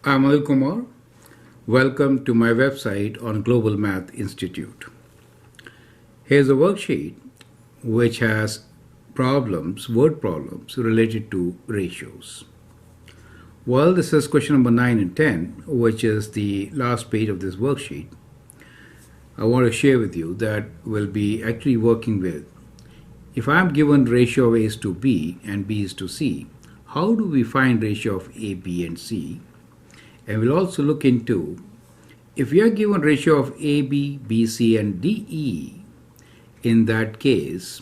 I'm Anil Kumar. Welcome to my website on Global Math Institute. Here's a worksheet which has word problems related to ratios. Well, this is question number 9 and 10, which is the last page of this worksheet. I want to share with you that we'll be actually working with, if I'm given ratio of A is to B and B is to C, how do we find ratio of A, B and C? And we'll also look into, if we are given ratio of AB, BC and DE, in that case,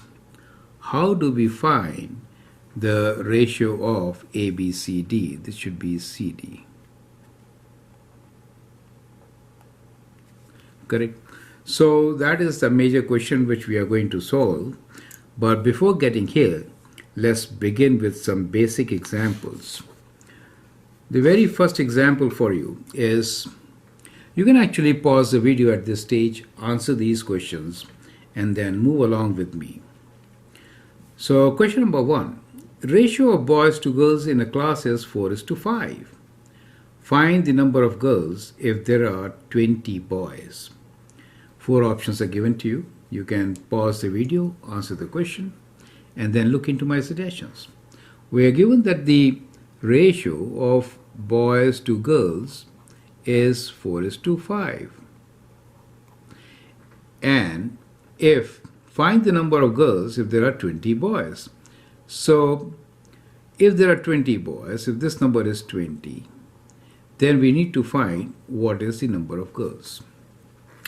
how do we find the ratio of ABCD? This should be CD. Correct? So that is the major question which we are going to solve. But before getting here, let's begin with some basic examples. The very first example for you is, you can actually pause the video at this stage, answer these questions, and then move along with me. So question number 1, ratio of boys to girls in a class is 4:5. Find the number of girls if there are 20 boys. 4 options are given to you. You can pause the video, answer the question, and then look into my suggestions. We are given that the ratio of boys to girls is 4:5. And find the number of girls if there are 20 boys. So if there are 20 boys, if this number is 20, then we need to find what is the number of girls.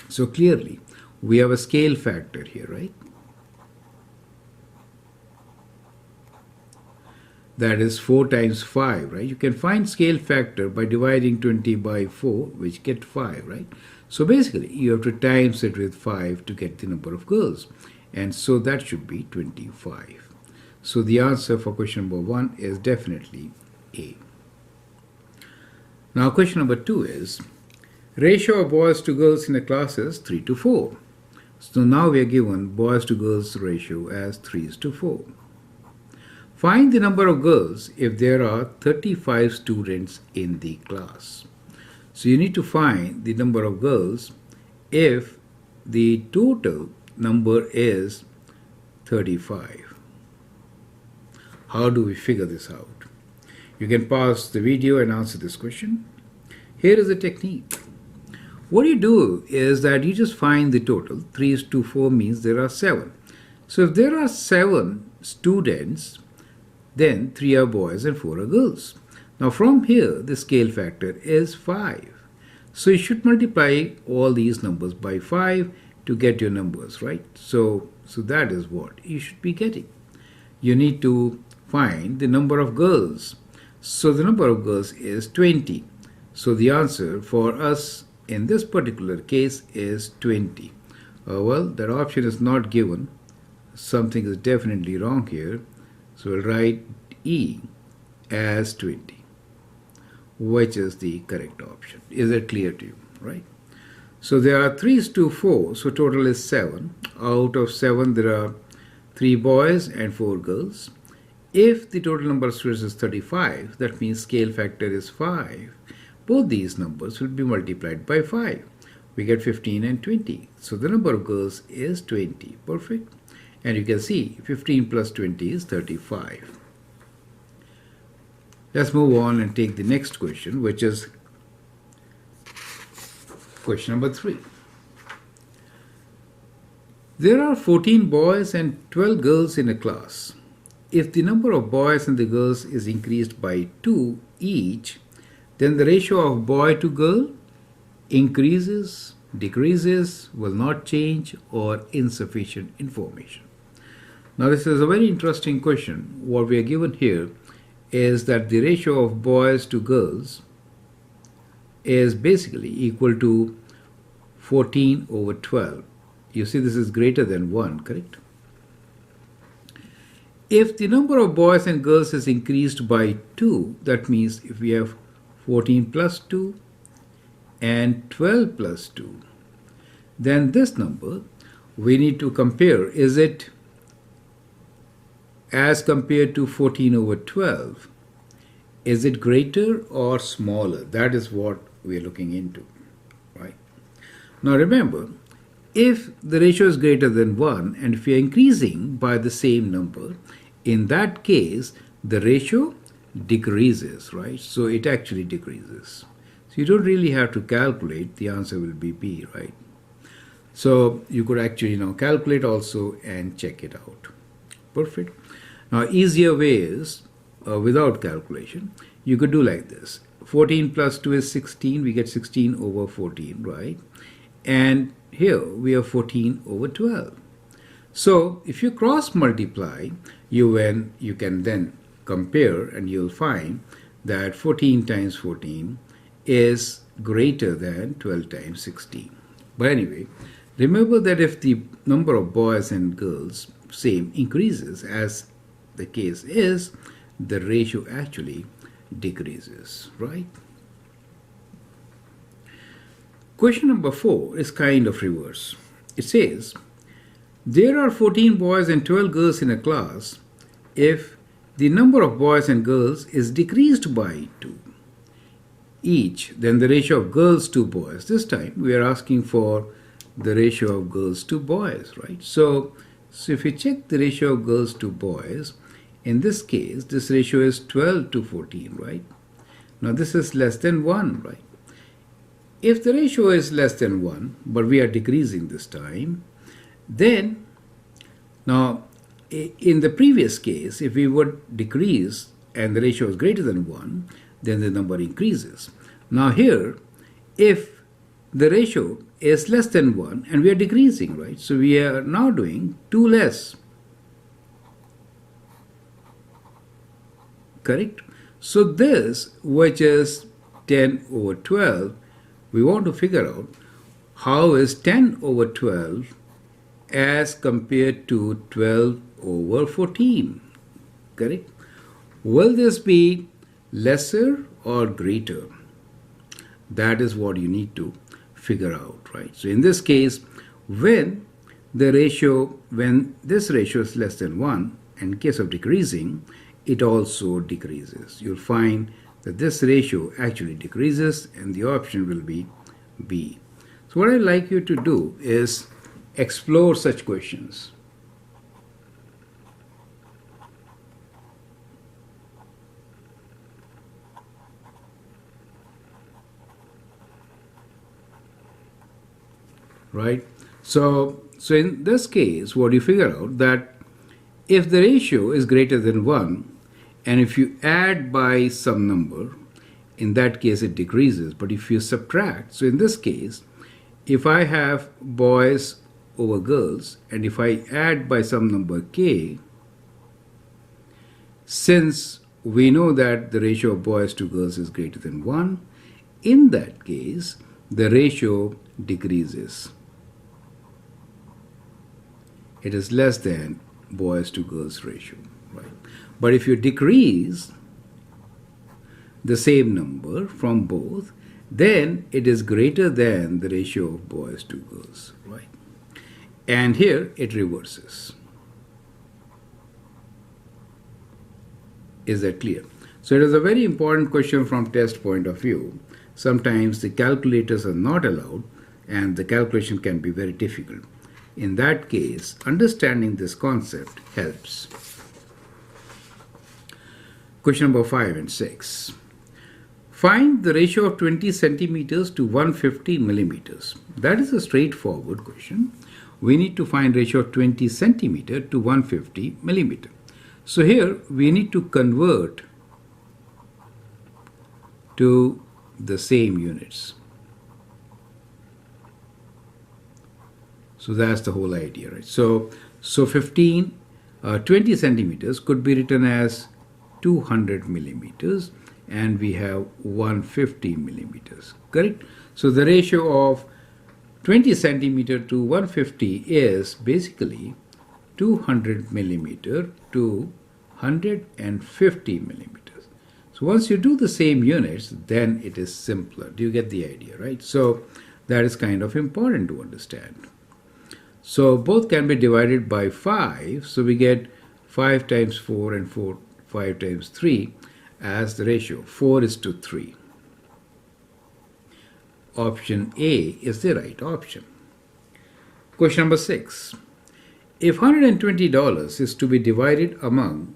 So clearly, we have a scale factor here, right? That is 4 times 5, right? You can find scale factor by dividing 20 by 4, which get 5, right? So basically, you have to times it with 5 to get the number of girls. And so that should be 25. So the answer for question number 1 is definitely A. Now question number 2 is, ratio of boys to girls in a class is 3:4. So now we are given boys to girls ratio as 3:4. Find the number of girls if there are 35 students in the class. So you need to find the number of girls if the total number is 35. How do we figure this out? You can pause the video and answer this question. Here is the technique. What you do is that you just find the total. 3:4 means there are 7. So if there are 7 students, then 3 are boys and 4 are girls. Now from here, the scale factor is 5. So you should multiply all these numbers by 5 to get your numbers, right? So that is what you should be getting. You need to find the number of girls. So the number of girls is 20. So the answer for us in this particular case is 20. Well, that option is not given. Something is definitely wrong here. So we'll write E as 20, which is the correct option. Is it clear to you, right? So there are 3:4, so total is 7. Out of 7, there are 3 boys and 4 girls. If the total number of students is 35, that means scale factor is 5. Both these numbers will be multiplied by 5. We get 15 and 20. So the number of girls is 20. Perfect. And you can see 15 plus 20 is 35. Let's move on and take the next question, which is question number 3. There are 14 boys and 12 girls in a class. If the number of boys and the girls is increased by 2 each, then the ratio of boy to girl increases, decreases, will not change, or insufficient information. Now this is a very interesting question. What we are given here is that the ratio of boys to girls is basically equal to 14/12. You see this is greater than 1, correct? If the number of boys and girls is increased by 2, that means if we have 14 plus 2 and 12 plus 2, then this number we need to compare. Is it as compared to 14/12, Is it greater or smaller? That is what we are looking into, right? Now remember, if the ratio is greater than 1 and if we are increasing by the same number, in that case, the ratio decreases, right? So it actually decreases. So you don't really have to calculate, the answer will be B, right? So you could actually now calculate also and check it out. Perfect. Now easier way is without calculation. You could do like this. 14 plus 2 is 16. We get 16 over 14, right? And here we have 14 over 12. So if you cross multiply, you can then compare and you'll find that 14 times 14 is greater than 12 times 16. But anyway, remember that if the number of boys and girls same increases, as the case is, the ratio actually decreases, right? Question number 4 is kind of reverse. It says, there are 14 boys and 12 girls in a class. If the number of boys and girls is decreased by 2 each, then the ratio of girls to boys. This time we are asking for the ratio of girls to boys, right? So if we check the ratio of girls to boys, in this case, this ratio is 12 to 14, right? Now this is less than 1, right? If the ratio is less than 1, but we are decreasing this time, then now in the previous case, if we would decrease and the ratio is greater than 1, then the number increases. Now here, if the ratio is less than 1 and we are decreasing, right? So we are now doing 2 less. Correct? So this, which is 10 over 12, we want to figure out how is 10 over 12 as compared to 12 over 14. Correct? Will this be lesser or greater? That is what you need to figure out, right? So in this case, when this ratio is less than 1, and in case of decreasing, it also decreases. You'll find that this ratio actually decreases and the option will be B. So what I'd like you to do is explore such questions. Right? So in this case, what you figure out that if the ratio is greater than 1 and if you add by some number, in that case it decreases. But if you subtract, so in this case, if I have boys over girls and if I add by some number k, since we know that the ratio of boys to girls is greater than 1, in that case the ratio decreases. It is less than boys to girls ratio, right? But if you decrease the same number from both, then it is greater than the ratio of boys to girls, right? And here it reverses. Is that clear? So it is a very important question from test point of view. Sometimes the calculators are not allowed and the calculation can be very difficult. In that case, understanding this concept helps. Question number 5 and 6. Find the ratio of 20 centimeters to 150 millimeters. That is a straightforward question. We need to find ratio of 20 centimeter to 150 millimeter. So here we need to convert to the same units. So that's the whole idea, right? So 20 centimeters could be written as 200 millimeters and we have 150 millimeters, correct? So the ratio of 20 centimeter to 150 is basically 200 millimeter to 150 millimeters. So once you do the same units, then it is simpler. Do you get the idea, right? So that is kind of important to understand. So both can be divided by 5. So we get 5 times 4 and 5 times 3. as the ratio 4:3. Option A is the right option. Question number 6. If $120 is to be divided among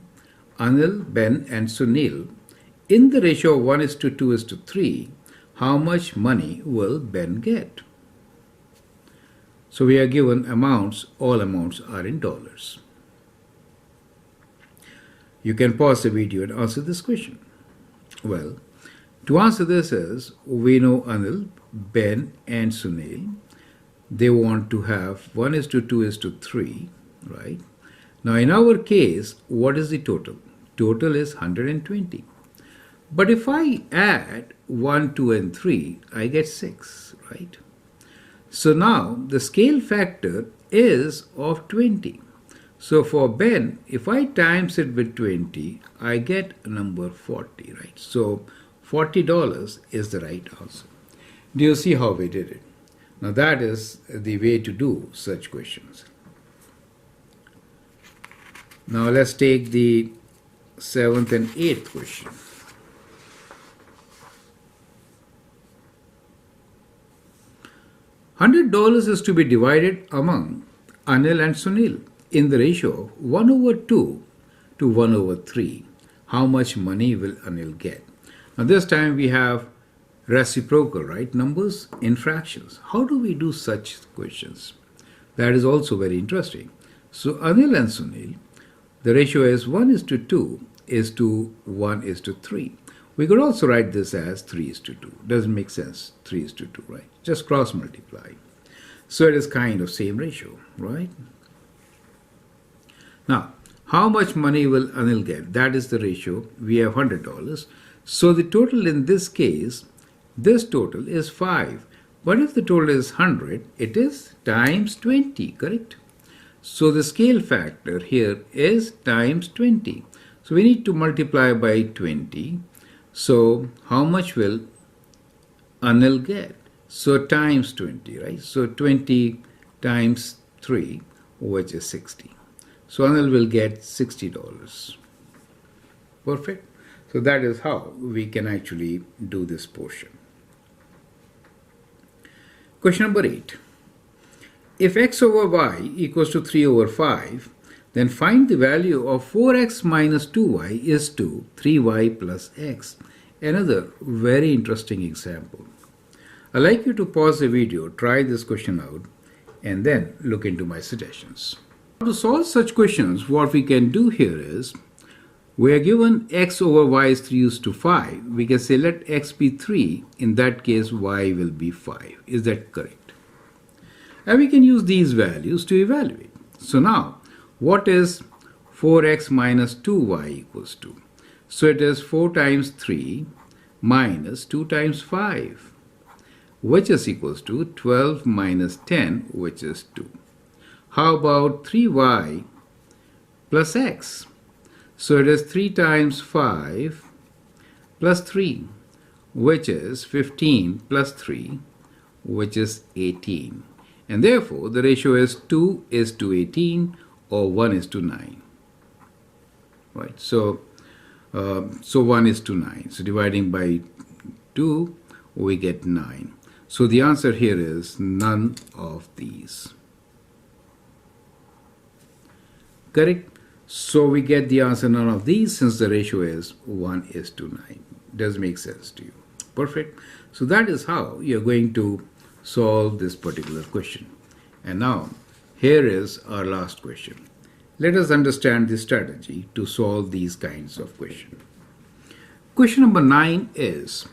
Anil, Ben and Sunil in the ratio of 1:2:3, how much money will Ben get? So we are given amounts, all amounts are in dollars. You can pause the video and answer this question. Well, to answer this is, we know Anil, Ben and Sunil. They want to have 1:2:3, right? Now in our case, what is the total? Total is 120. But if I add 1, 2 and 3, I get 6, right? So now the scale factor is of 20. So for Ben, if I times it with 20, I get a number 40, right? So $40 is the right answer. Do you see how we did it? Now that is the way to do such questions. Now let's take the 7th and 8th question. $100 is to be divided among Anil and Sunil in the ratio of 1/2 to 1/3. How much money will Anil get? Now this time we have reciprocal, right? Numbers in fractions. How do we do such questions? That is also very interesting. So Anil and Sunil, the ratio is 1:2 is to 1:3. We could also write this as 3:2. Doesn't make sense, 3:2, right? Just cross multiply. So it is kind of same ratio, right? Now, how much money will Anil get? That is the ratio. We have $100. So the total in this case, this total is 5. But if the total is 100, it is times 20, correct? So the scale factor here is times 20. So we need to multiply by 20. So how much will Anil get? So times 20, right? So 20 times 3, which is 60. So Anil will get $60. Perfect. So that is how we can actually do this portion. Question number 8. If x over y equals to 3/5, then find the value of 4x minus 2y is to 3y plus x. Another very interesting example. I'd like you to pause the video, try this question out, and then look into my suggestions. To solve such questions, what we can do here is, we are given x over y is 3:5. We can say let x be 3. In that case, y will be 5. Is that correct? And we can use these values to evaluate. So now, what is 4x minus 2y equals to? So it is 4 times 3 minus 2 times 5, which is equals to 12 minus 10, which is 2. How about 3y plus x? So it is 3 times 5 plus 3, which is 15 plus 3, which is 18. And therefore, the ratio is 2:18 or 1:9. Right? So 1:9. So dividing by 2, we get 9. So the answer here is none of these. Correct? So we get the answer none of these since the ratio is 1:9. Does make sense to you? Perfect. So that is how you're going to solve this particular question. And now, here is our last question. Let us understand the strategy to solve these kinds of questions. Question number 9 is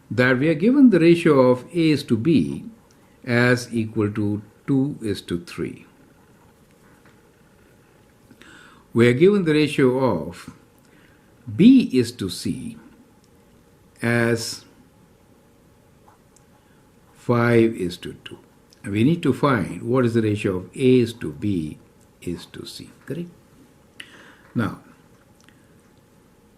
that we are given the ratio of A is to B as equal to 2:3. We are given the ratio of B is to C as 5:2. And we need to find what is the ratio of A is to B is to C, correct? Now,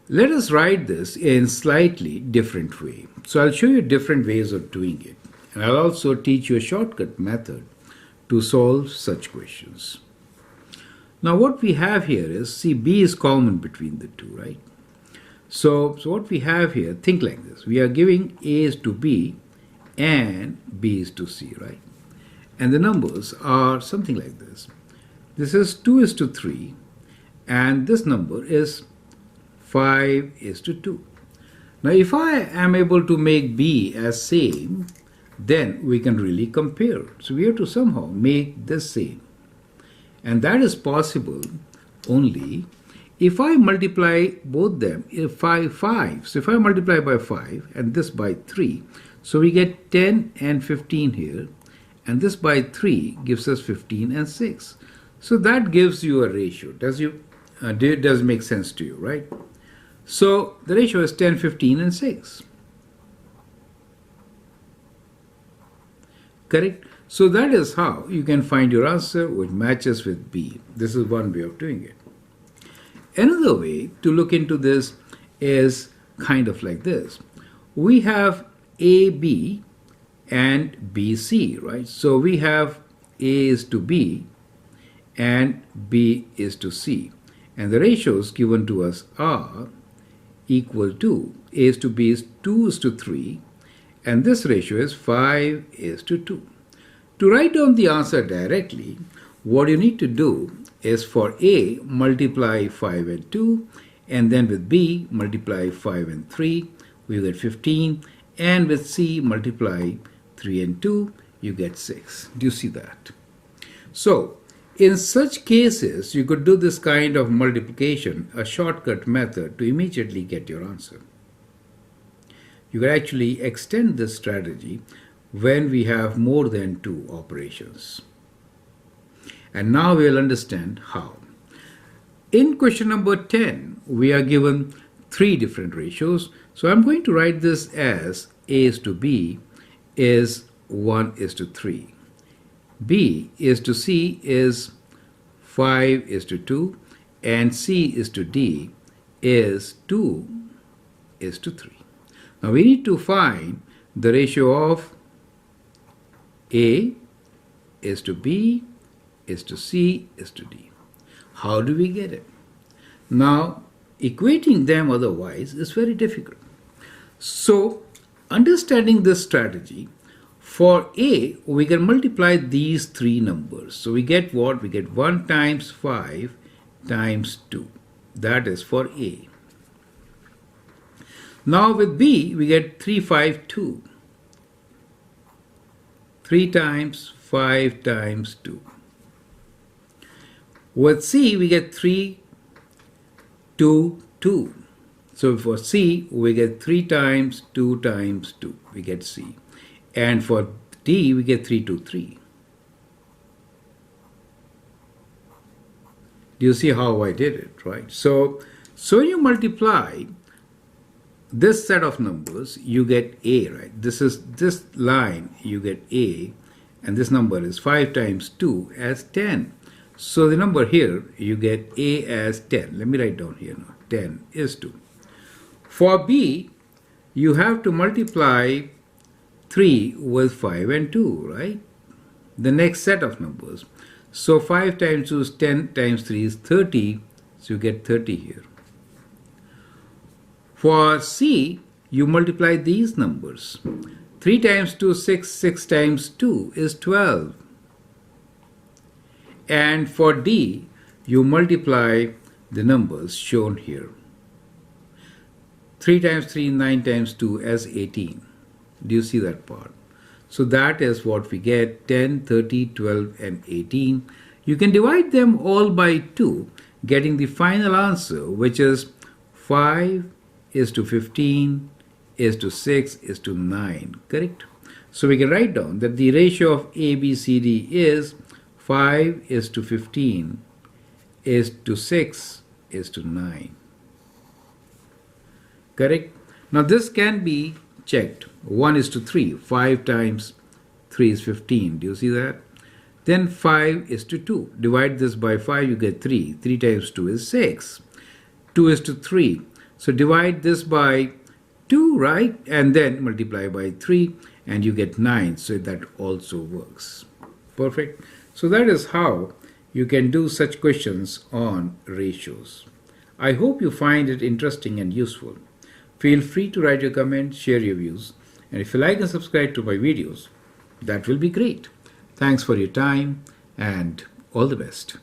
let us write this in slightly different way. So I'll show you different ways of doing it. And I'll also teach you a shortcut method to solve such questions. Now what we have here is, see, B is common between the two, right? So what we have here, think like this. We are giving A is to B and B is to C, right? And the numbers are something like this. This is 2 is to 3 and this number is 5 is to 2. Now if I am able to make B as same, then we can really compare. So we have to somehow make this same. And that is possible only if I multiply both them, if 5. So if I multiply by 5 and this by 3, so we get 10 and 15 here, and this by 3 gives us 15 and 6. So that gives you a ratio. Does it make sense to you, right? So the ratio is 10, 15 and 6. Correct? So that is how you can find your answer which matches with B. This is one way of doing it. Another way to look into this is kind of like this. We have AB and BC, right? So we have A is to B and B is to C. And the ratios given to us are equal to A is to B is 2 is to 3 and this ratio is 5 is to 2. To write down the answer directly, what you need to do is for A, multiply 5 and 2, and then with B, multiply 5 and 3, we get 15, and with C, multiply 3 and 2, you get 6. Do you see that? So, in such cases, you could do this kind of multiplication, a shortcut method, to immediately get your answer. You could actually extend this strategy when we have more than 2 operations. And now we'll understand how. In question number 10, we are given 3 different ratios. So I'm going to write this as A is to B is 1 is to 3. B is to C is 5 is to 2. And C is to D is 2 is to 3. Now we need to find the ratio of A is to B is to C is to D. How do we get it? Now, equating them otherwise is very difficult. So, understanding this strategy, for A, we can multiply these 3 numbers. So, we get what? We get 1 times 5 times 2. That is for A. Now, with B, we get 3, 5, 2. 3 times 5 times 2. With C, we get 3, 2, 2. So for C, we get 3 times 2 times 2. We get C. And for D, we get 3, 2, 3. Do you see how I did it, right? So when you multiply this set of numbers, you get A, right? This line, you get A, and this number is 5 times 2 as 10. So the number here, you get A as 10. Let me write down here now. 10 is 2. For B, you have to multiply 3 with 5 and 2, right? The next set of numbers. So 5 times 2 is 10 times 3 is 30. So you get 30 here. For C, you multiply these numbers. 3 times 2 is 6. 6 times 2 is 12. And for D, you multiply the numbers shown here. 3 times 3, 9 times 2 as 18. Do you see that part? So that is what we get, 10, 30, 12 and 18. You can divide them all by 2, getting the final answer, which is 5 is to 15 is to 6 is to 9, correct? So we can write down that the ratio of A, B, C, D is 5 is to 15 is to 6 is to 9. Correct? Now this can be checked. 1 is to 3. 5 times 3 is 15. Do you see that? Then 5 is to 2. Divide this by 5, you get 3. 3 times 2 is 6. 2 is to 3. So divide this by 2, right? And then multiply by 3 and you get 9. So that also works. Perfect. So that is how you can do such questions on ratios. I hope you find it interesting and useful. Feel free to write your comments, share your views, and if you like and subscribe to my videos, that will be great. Thanks for your time and all the best.